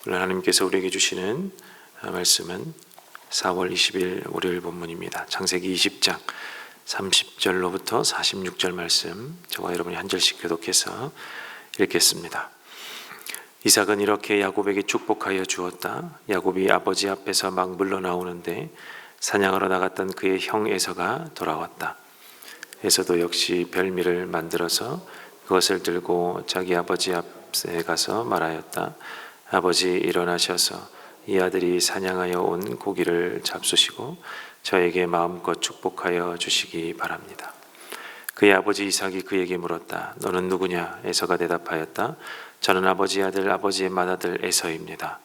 오늘 하나님께서 우리에게 주시는 말씀은 4월 20일 월요일 본문입니다. 창세기 20장 30절로부터 46절 말씀, 저와 여러분이 한 절씩 교독해서 읽겠습니다. 이삭은 이렇게 야곱에게 축복하여 주었다. 야곱이 아버지 앞에서 막 물러나오는데 사냥하러 나갔던 그의 형 에서가 돌아왔다. 에서도 역시 별미를 만들어서 그것을 들고 자기 아버지 앞에 가서 말하였다. 아버지, 일어나셔서 이 아들이 사냥하여 온 고기를 잡수시고 저에게 마음껏 축복하여 주시기 바랍니다. 그의 아버지 이삭이 그에게 물었다. 너는 누구냐? 에서가 대답하였다. 저는 아버지의 아들, 아버지의 맏아들 에서입니다.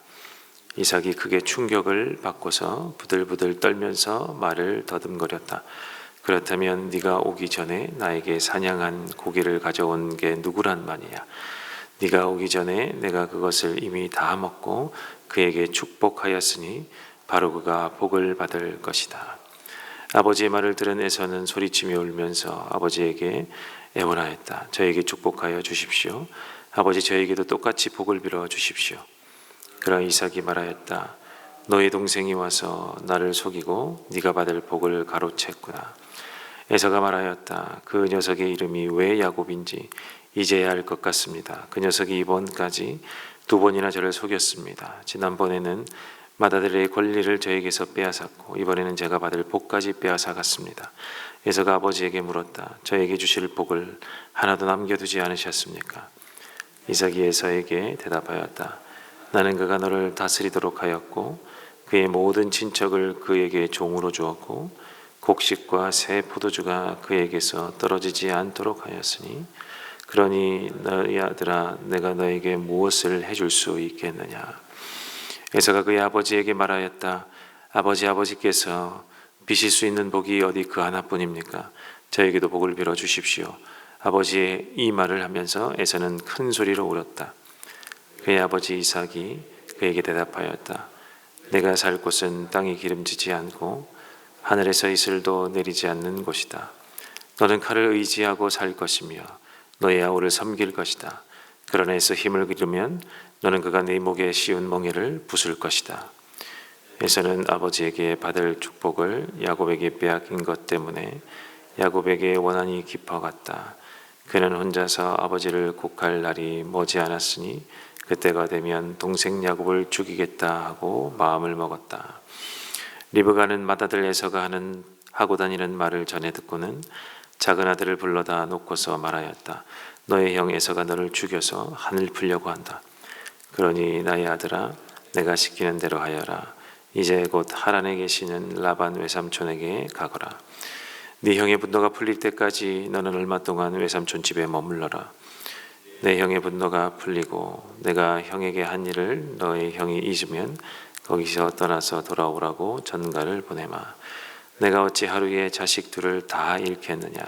이삭이 크게 충격을 받고서 부들부들 떨면서 말을 더듬거렸다. 그렇다면 네가 오기 전에 나에게 사냥한 고기를 가져온 게 누구란 말이냐? 네가 오기 전에 내가 그것을 이미 다 먹고 그에게 축복하였으니 바로 그가 복을 받을 것이다. 아버지의 말을 들은 에서는 소리치며 울면서 아버지에게 애원하였다. 저에게 축복하여 주십시오. 아버지, 저에게도 똑같이 복을 빌어 주십시오. 그러나 이삭이 말하였다. 너의 동생이 와서 나를 속이고 네가 받을 복을 가로챘구나. 에서가 말하였다. 그 녀석의 이름이 왜 야곱인지 이제야 알 것 같습니다. 그 녀석이 이번까지 2번이나 저를 속였습니다. 지난번에는 맏아들의 권리를 저에게서 빼앗았고 이번에는 제가 받을 복까지 빼앗아갔습니다. 에서가 아버지에게 물었다. 저에게 주실 복을 하나도 남겨두지 않으셨습니까? 이삭이 에서에게 대답하였다. 나는 그가 너를 다스리도록 하였고 그의 모든 친척을 그에게 종으로 주었고 곡식과 새 포도주가 그에게서 떨어지지 않도록 하였으니 그러니 너희 아들아, 내가 너에게 무엇을 해줄 수 있겠느냐? 에서가 그의 아버지에게 말하였다. 아버지께서 비실 수 있는 복이 어디 그 하나뿐입니까? 저에게도 복을 빌어 주십시오. 아버지의 이 말을 하면서 에서는 큰 소리로 울었다. 그의 아버지 이삭이 그에게 대답하였다. 내가 살 곳은 땅이 기름지지 않고 하늘에서 이슬도 내리지 않는 곳이다. 너는 칼을 의지하고 살 것이며 너의 아우를 섬길 것이다. 그러나 에서 힘을 기르면 너는 그가 네 목에 씌운 멍에를 부술 것이다. 에서는 아버지에게 받을 축복을 야곱에게 빼앗긴 것 때문에 야곱에게 원한이 깊어갔다. 그는 혼자서 아버지를 곡할 날이 머지않았으니 그때가 되면 동생 야곱을 죽이겠다 하고 마음을 먹었다. 리브가는 맏아들 에서가 하고 다니는 말을 전해 듣고는 작은 아들을 불러다 놓고서 말하였다. 너의 형 에서가 너를 죽여서 한을 풀려고 한다. 그러니 나의 아들아, 내가 시키는 대로 하여라. 이제 곧 하란에 계시는 라반 외삼촌에게 가거라. 네 형의 분노가 풀릴 때까지 너는 얼마 동안 외삼촌 집에 머물러라. 내 형의 분노가 풀리고 내가 형에게 한 일을 너의 형이 잊으면 거기서 떠나서 돌아오라고 전가를 보내마. 내가 어찌 하루에 자식 둘을 다 잃겠느냐.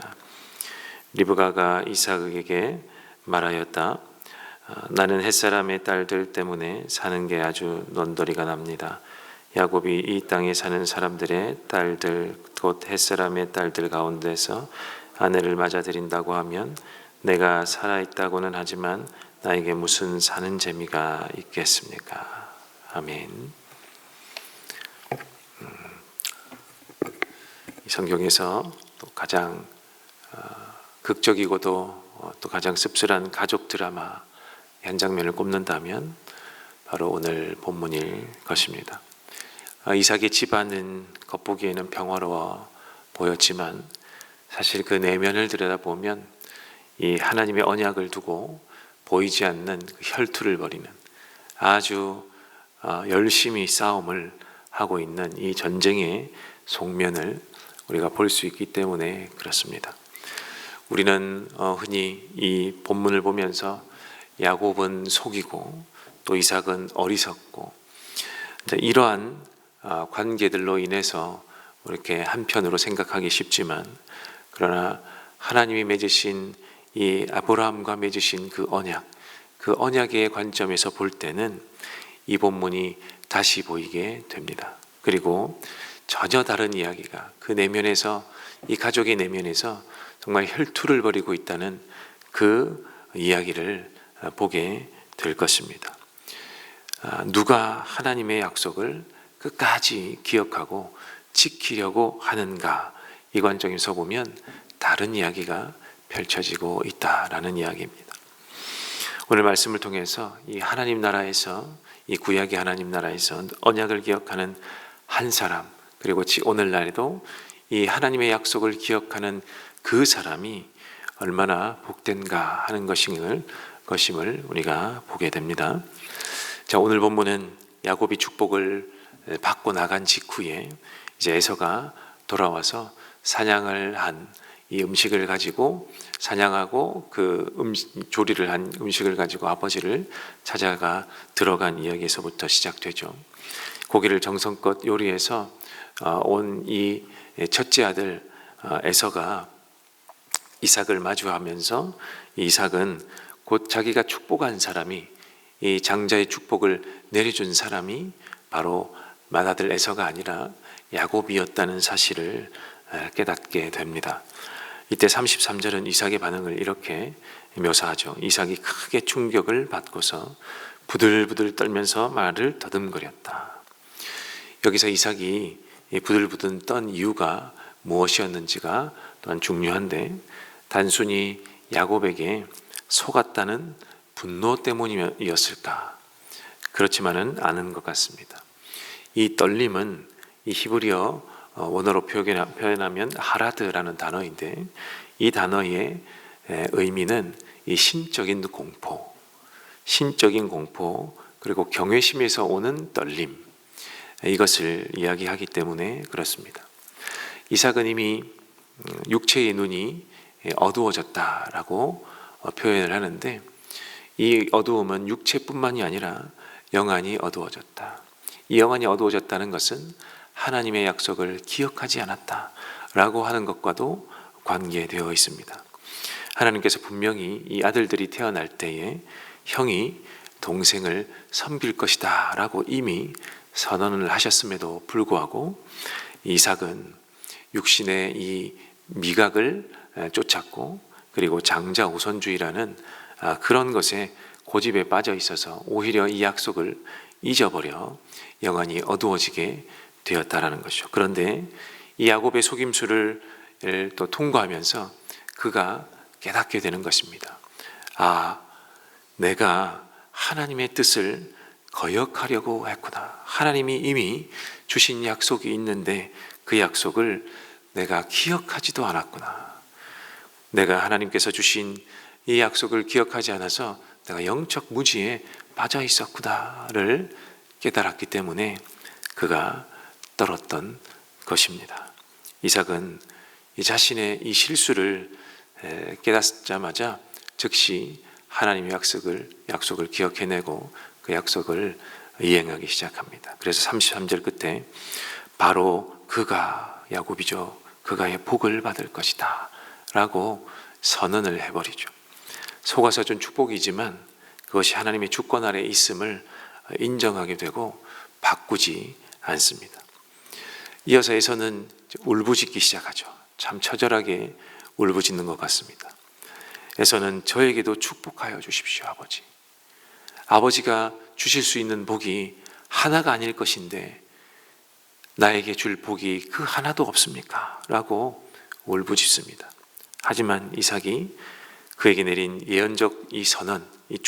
리브가가 이삭에게 말하였다. 나는 햇사람의 딸들 때문에 사는 게 아주 논더리가 납니다. 야곱이 이 땅에 사는 사람들의 딸들, 곧 햇사람의 딸들 가운데서 아내를 맞아들인다고 하면 내가 살아있다고는 하지만 나에게 무슨 사는 재미가 있겠습니까? 아멘. 이 성경에서 또 가장 극적이고도 또 가장 씁쓸한 가족 드라마 한 장면을 꼽는다면 바로 오늘 본문일 것입니다. 이삭의 집안은 겉보기에는 평화로워 보였지만 사실 그 내면을 들여다보면 이 하나님의 언약을 두고 보이지 않는 그 혈투를 벌이는 아주 열심히 싸움을 하고 있는 이 전쟁의 속면을 우리가 볼 수 있기 때문에 그렇습니다. 우리는 흔히 이 본문을 보면서 야곱은 속이고 또 이삭은 어리석고 이러한 관계들로 인해서 이렇게 한편으로 생각하기 쉽지만 그러나 하나님이 맺으신 이 아브라함과 맺으신 그 언약의 관점에서 볼 때는 이 본문이 다시 보이게 됩니다. 그리고 전혀 다른 이야기가 그 내면에서 이 가족의 내면에서 정말 혈투를 벌이고 있다는 그 이야기를 보게 될 것입니다. 누가 하나님의 약속을 끝까지 기억하고 지키려고 하는가, 이 관점에서 보면 다른 이야기가 펼쳐지고 있다라는 이야기입니다. 오늘 말씀을 통해서 이 하나님 나라에서, 이 구약의 하나님 나라에서 언약을 기억하는 한 사람, 그리고 오늘날에도 이 하나님의 약속을 기억하는 그 사람이 얼마나 복된가 하는 것임을 우리가 보게 됩니다. 자, 오늘 본문은 야곱이 축복을 받고 나간 직후에 이제 에서가 돌아와서 사냥을 한 이 음식을 가지고, 사냥하고 조리를 한 음식을 가지고 아버지를 찾아가 들어간 이야기에서부터 시작되죠. 고기를 정성껏 요리해서 온 이 첫째 아들 에서가 이삭을 마주하면서, 이삭은 곧 자기가 축복한 사람이, 이 장자의 축복을 내려준 사람이 바로 맏아들 에서가 아니라 야곱이었다는 사실을 깨닫게 됩니다. 이때 33절은 이삭의 반응을 이렇게 묘사하죠. 이삭이 크게 충격을 받고서 부들부들 떨면서 말을 더듬거렸다. 여기서 이삭이 부들부들 떤 이유가 무엇이었는지가 또한 중요한데, 단순히 야곱에게 속았다는 분노 때문이었을까? 그렇지만은 않은 것 같습니다. 이 떨림은 이 히브리어 원어로 표현하면 하라드라는 단어인데, 이 단어의 의미는 이 신적인 공포, 그리고 경외심에서 오는 떨림, 이것을 이야기하기 때문에 그렇습니다. 이삭은 이미 육체의 눈이 어두워졌다라고 표현을 하는데, 이 어두움은 육체뿐만이 아니라 영안이 어두워졌다. 이 영안이 어두워졌다는 것은 하나님의 약속을 기억하지 않았다라고 하는 것과도 관계되어 있습니다. 하나님께서 분명히 이 아들들이 태어날 때에 형이 동생을 섬길 것이다 라고 이미 선언을 하셨음에도 불구하고 이삭은 육신의 이 미각을 쫓았고, 그리고 장자 우선주의라는 그런 것에 고집에 빠져 있어서 오히려 이 약속을 잊어버려 영안이 어두워지게 되었다라는 것이죠. 그런데 이 야곱의 속임수를 또 통과하면서 그가 깨닫게 되는 것입니다. 내가 하나님의 뜻을 거역하려고 했구나. 하나님이 이미 주신 약속이 있는데 그 약속을 내가 기억하지도 않았구나. 내가 하나님께서 주신 이 약속을 기억하지 않아서 내가 영적 무지에 빠져 있었구나를 깨달았기 때문에 그가 떨었던 것입니다. 이삭은 이 자신의 이 실수를 깨닫자마자 즉시 하나님의 약속을 기억해내고 그 약속을 이행하기 시작합니다. 그래서 33절 끝에 바로 그가, 야곱이죠, 그가의 복을 받을 것이다 라고 선언을 해버리죠. 속아서 준 축복이지만 그것이 하나님의 주권 아래 있음을 인정하게 되고 바꾸지 않습니다. 이어서 에서는 울부짖기 시작하죠. 참 처절하게 울부짖는 것 같습니다. 에서는 저에게도 축복하여 주십시오, 아버지. 아버지가 주실 수 있는 복이 하나가 아닐 것인데 나에게 줄 복이 그 하나도 없습니까? 라고 울부짖습니다. 하지만 이삭이 그에게 내린 예언적 이 선언, 이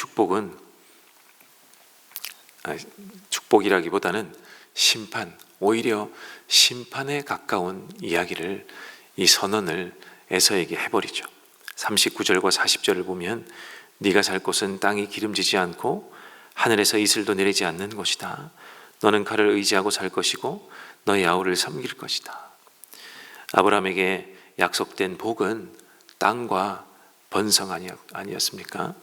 축복이라기보다는 심판, 오히려 심판에 가까운 이야기를, 이 선언을 에서에게 해버리죠. 39절과 40절을 보면 네가 살 곳은 땅이 기름지지 않고 하늘에서 이슬도 내리지 않는 곳이다. 너는 그를 의지하고 살 것이고 너의 아우를 섬길 것이다. 아브라함에게 약속된 복은 땅과 번성 아니었습니까?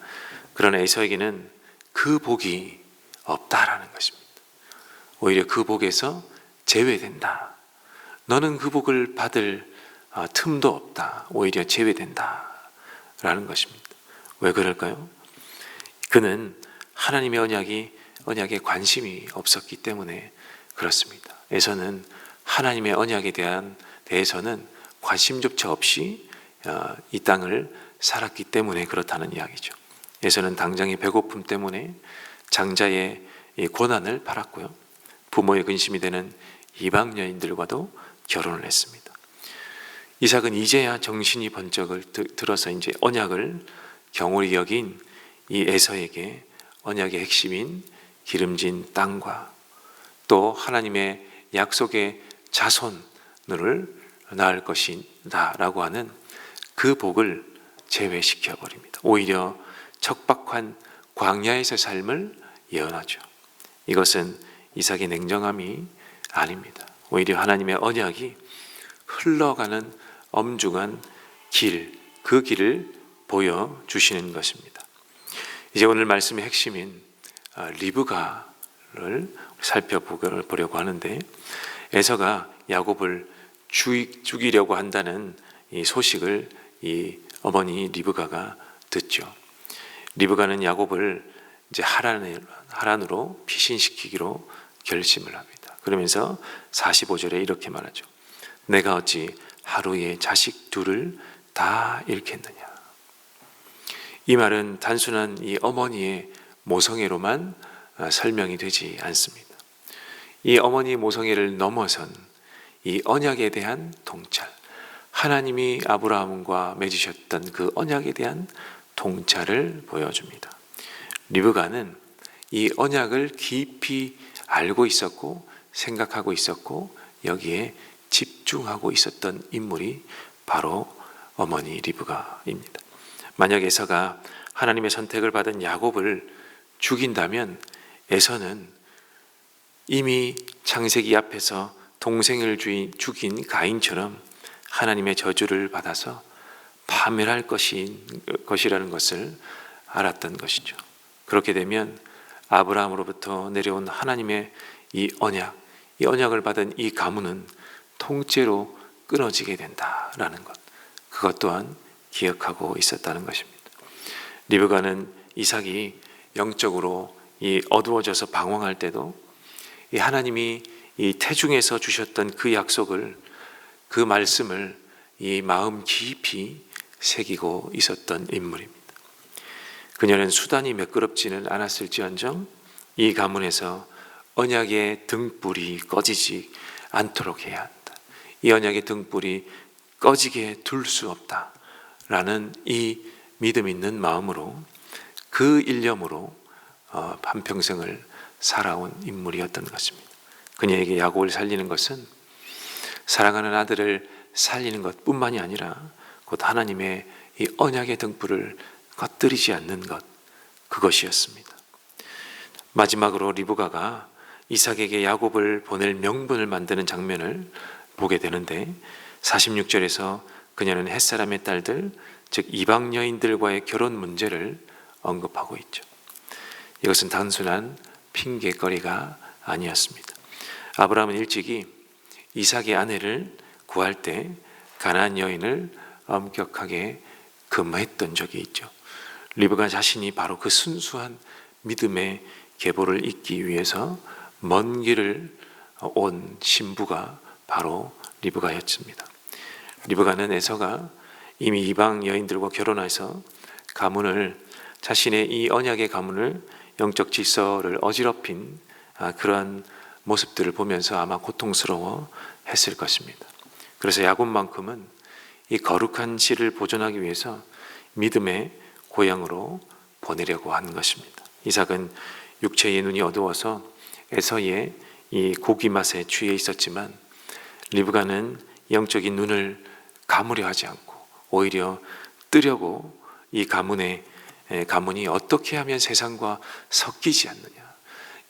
그러나 에서에게는 그 복이 없다라는 것입니다. 오히려 그 복에서 제외된다. 너는 그 복을 받을 틈도 없다. 오히려 제외된다 라는 것입니다. 왜 그럴까요? 그는 하나님의 언약에 관심이 없었기 때문에 그렇습니다. 에서는 하나님의 언약에 대해서는 관심조차 없이 이 땅을 살았기 때문에 그렇다는 이야기죠. 에서는 당장의 배고픔 때문에 장자의 이 고난을 받았고요. 부모의 근심이 되는 이방 여인들과도 결혼을 했습니다. 이삭은 이제야 정신이 번쩍을 들어서 이제 언약을 경홀히 여긴 이 에서에게 언약의 핵심인 기름진 땅과 또 하나님의 약속의 자손을 낳을 것이다라고 하는 그 복을 제외시켜 버립니다. 오히려 척박한 광야에서 삶을 예언하죠. 이것은 이삭의 냉정함이 아닙니다. 오히려 하나님의 언약이 흘러가는 엄중한 길, 그 길을 보여주시는 것입니다. 이제 오늘 말씀의 핵심인 리브가를 살펴보려고 하는데, 에서가 야곱을 죽이려고 한다는 이 소식을 이 어머니 리브가가 듣죠. 리브가는 야곱을 이제 하란으로 피신시키기로 결심을 합니다. 그러면서 45절에 이렇게 말하죠. 내가 어찌 하루에 자식 둘을 다 잃겠느냐. 이 말은 단순한 이 어머니의 모성애로만 설명이 되지 않습니다. 이 어머니의 모성애를 넘어선 이 언약에 대한 통찰, 하나님이 아브라함과 맺으셨던 그 언약에 대한 통찰을 보여줍니다. 리브가는 이 언약을 깊이 알고 있었고 생각하고 있었고 여기에 집중하고 있었던 인물이 바로 어머니 리브가입니다. 만약 에서가 하나님의 선택을 받은 야곱을 죽인다면 에서는 이미 창세기 앞에서 동생을 죽인 가인처럼 하나님의 저주를 받아서 파멸할 것이라는 것을 알았던 것이죠. 그렇게 되면 아브라함으로부터 내려온 하나님의 이 언약을 받은 이 가문은 통째로 끊어지게 된다라는 것, 그것 또한 기억하고 있었다는 것입니다. 리브가는 이삭이 영적으로 이 어두워져서 방황할 때도 이 하나님이 이 태중에서 주셨던 그 약속을, 그 말씀을 이 마음 깊이 새기고 있었던 인물입니다. 그녀는 수단이 매끄럽지는 않았을지언정 이 가문에서 언약의 등불이 꺼지지 않도록 해야 한다. 이 언약의 등불이 꺼지게 둘 수 없다라는 이 믿음 있는 마음으로, 그 일념으로 한평생을 살아온 인물이었던 것입니다. 그녀에게 야곱을 살리는 것은 사랑하는 아들을 살리는 것뿐만이 아니라 곧 하나님의 이 언약의 등불을 꺼뜨리지 않는 것, 그것이었습니다. 마지막으로 리브가가 이삭에게 야곱을 보낼 명분을 만드는 장면을 보게 되는데 46절에서 그녀는 햇사람의 딸들, 즉 이방 여인들과의 결혼 문제를 언급하고 있죠. 이것은 단순한 핑계거리가 아니었습니다. 아브라함은 일찍이 이삭의 아내를 구할 때 가나안 여인을 엄격하게 금했던 적이 있죠. 리브가 자신이 바로 그 순수한 믿음의 계보를 잇기 위해서 먼 길을 온 신부가 바로 리브가였습니다. 리브가는 에서가 이미 이방 여인들과 결혼해서 가문을, 자신의 이 언약의 가문을, 영적 질서를 어지럽힌 그러한 모습들을 보면서 아마 고통스러워 했을 것입니다. 그래서 야곱만큼은 이 거룩한 씨를 보존하기 위해서 믿음의 고향으로 보내려고 한 것입니다. 이삭은 육체의 눈이 어두워서 에서의 이 고기 맛에 취해 있었지만 리브가는 영적인 눈을 감으려 하지 않고 오히려 뜨려고 이 가문이 어떻게 하면 세상과 섞이지 않느냐,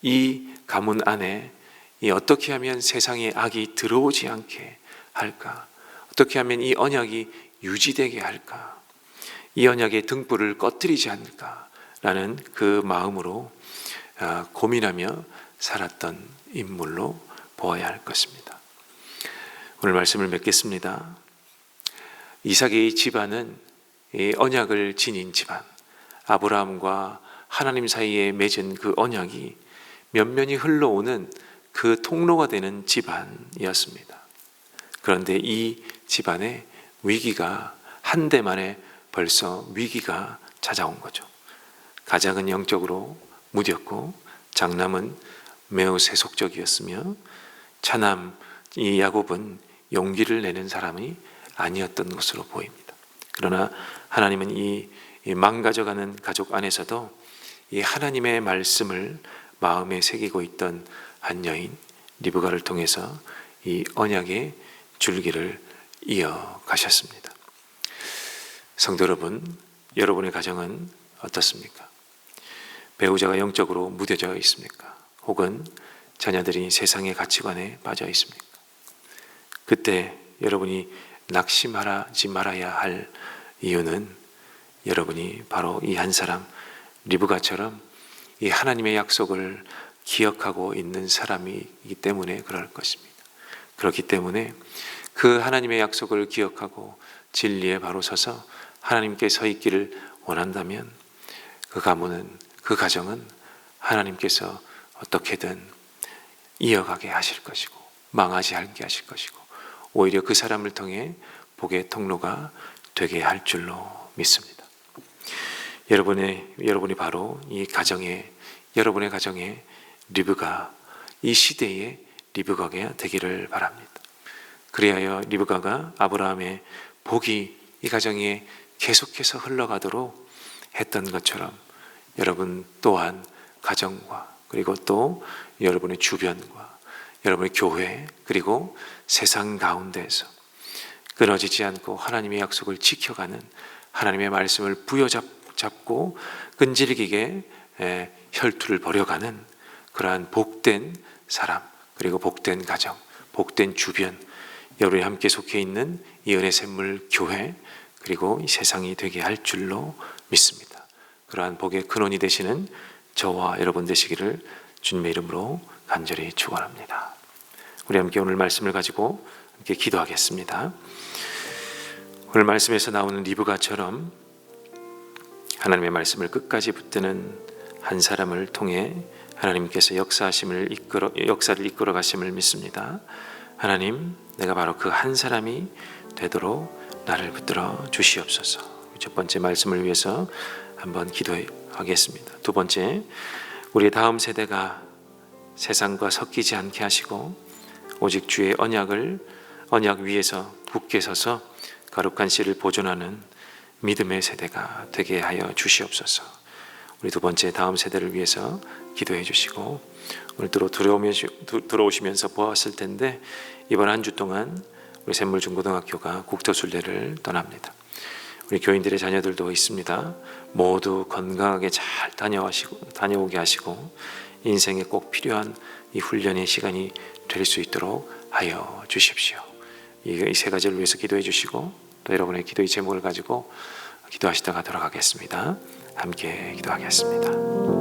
이 가문 안에 어떻게 하면 세상의 악이 들어오지 않게 할까, 어떻게 하면 이 언약이 유지되게 할까, 이 언약의 등불을 꺼뜨리지 않을까라는 그 마음으로 고민하며 살았던 인물로 보아야 할 것입니다. 오늘 말씀을 맺겠습니다. 이삭의 집안은 이 언약을 지닌 집안, 아브라함과 하나님 사이에 맺은 그 언약이 면면이 흘러오는 그 통로가 되는 집안이었습니다. 그런데 이 집안에 위기가 한 대 만에 벌써 위기가 찾아온 거죠. 가장은 영적으로 무뎠고 장남은 매우 세속적이었으며 차남 이 야곱은 용기를 내는 사람이 아니었던 것으로 보입니다. 그러나 하나님은 이 망가져가는 가족 안에서도 이 하나님의 말씀을 마음에 새기고 있던 한 여인 리브가를 통해서 이 언약의 줄기를 이어가셨습니다. 성도 여러분, 여러분의 가정은 어떻습니까? 배우자가 영적으로 무뎌져 있습니까? 혹은 자녀들이 세상의 가치관에 빠져 있습니까? 그때 여러분이 낙심하지 말아야 할 이유는 여러분이 바로 이 한 사람 리브가처럼 이 하나님의 약속을 기억하고 있는 사람이기 때문에 그럴 것입니다. 그렇기 때문에 그 하나님의 약속을 기억하고 진리에 바로 서서 하나님께 서 있기를 원한다면 그 가문은, 그 가정은 하나님께서 어떻게든 이어가게 하실 것이고 망하지 않게 하실 것이고 오히려 그 사람을 통해 복의 통로가 되게 할 줄로 믿습니다. 여러분이 바로 이 가정의, 여러분의 가정의 리브가, 이 시대의 리브가가 되기를 바랍니다. 그리하여 리브가가 아브라함의 복이 이 가정에 계속해서 흘러가도록 했던 것처럼 여러분 또한 가정과 그리고 또 여러분의 주변과 여러분의 교회 그리고 세상 가운데에서 끊어지지 않고 하나님의 약속을 지켜가는 하나님의 말씀을 부여잡고 끈질기게 혈투를 벌여가는 그러한 복된 사람 그리고 복된 가정, 복된 주변, 여러분이 함께 속해 있는 이 은혜 샘물 교회 그리고 이 세상이 되게 할 줄로 믿습니다. 그러한 복의 근원이 되시는 저와 여러분 되시기를 주님의 이름으로 간절히 축원합니다. 우리 함께 오늘 말씀을 가지고 함께 기도하겠습니다. 오늘 말씀에서 나오는 리브가처럼 하나님의 말씀을 끝까지 붙드는 한 사람을 통해 하나님께서 역사를 이끌어 가심을 믿습니다. 하나님, 내가 바로 그 한 사람이 되도록 나를 붙들어 주시옵소서. 첫 번째 말씀을 위해서 한번 기도하겠습니다. 두 번째, 우리 다음 세대가 세상과 섞이지 않게 하시고 오직 주의 언약 위에서 굳게 서서 거룩한 씨를 보존하는 믿음의 세대가 되게 하여 주시옵소서. 우리 두 번째 다음 세대를 위해서 기도해 주시고 오늘 들어오시면서 보았을 텐데 이번 한 주 동안 우리 샘물중고등학교가 국토순례를 떠납니다. 우리 교인들의 자녀들도 있습니다. 모두 건강하게 잘 다녀오게 하시고 인생에 꼭 필요한 이 훈련의 시간이 될 수 있도록 하여 주십시오. 이 세 가지를 위해서 기도해 주시고 또 여러분의 기도의 제목을 가지고 기도하시다가 돌아가겠습니다. 함께 기도하겠습니다.